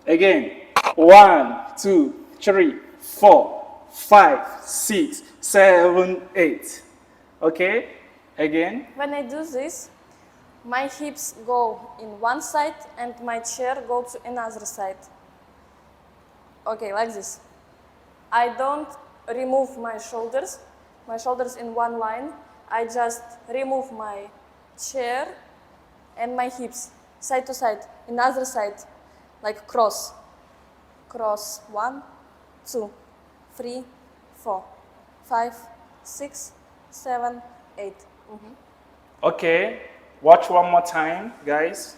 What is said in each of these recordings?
Again. 1, 2, 3, 4, 5, 6, 7, 8. Okay? Again. When I do this, my hips go in one side and my chair goes to another side. Okay, like this. I don't remove my shoulders in one line. I just remove my chair and my hips side to side, another side, like cross. Cross 1, 2, 3, 4, 5, 6, 7, 8. Okay, watch one more time, guys.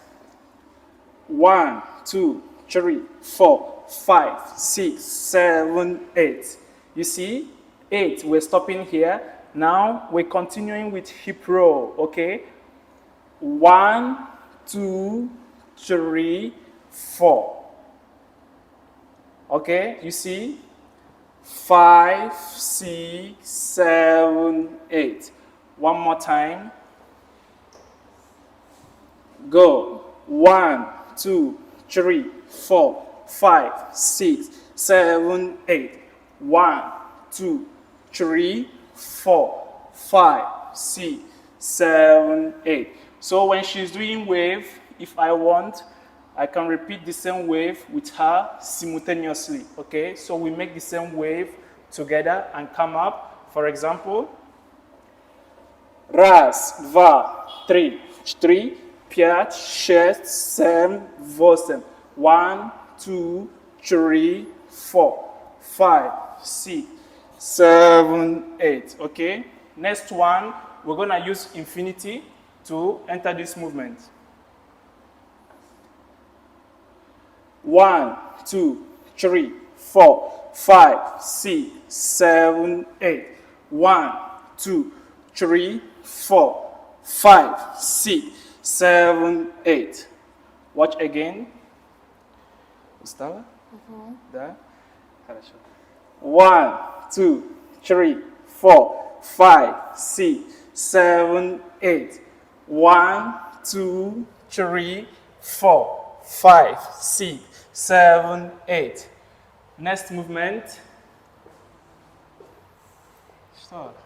1, 2, 3, 4, 5, 6, 7, 8. You see? 8, we're stopping here. Now we're continuing with hip roll, okay? 1, 2, 3, 4. Okay, you see? 5, 6, 7, 8. One more time. Go. 1, 2, 3, 4, 5, 6, 7, 8. 1, 2, 3, 4, 5, 6, 7, 8. So when she's doing wave, if I want, I can repeat the same wave with her simultaneously. Okay, so we make the same wave together and come up. For example, raz, dva, tri, 5, 6, 7, 8. 1, 2, 3, 4, 5, 6, 7, 8. Okay, next one, we're going to use infinity to enter this movement. 1, 2, 3, 4, 5, 6, 7, 8. 1, 2, 3, 4, 5, 6, 7, 8. Watch again. Устала? Да? Хорошо. 1, 2, 3, 4, 5, 6, 7, 8. 1, 2, 3, 4, 5, 6, 7, 8. Next movement. Stop.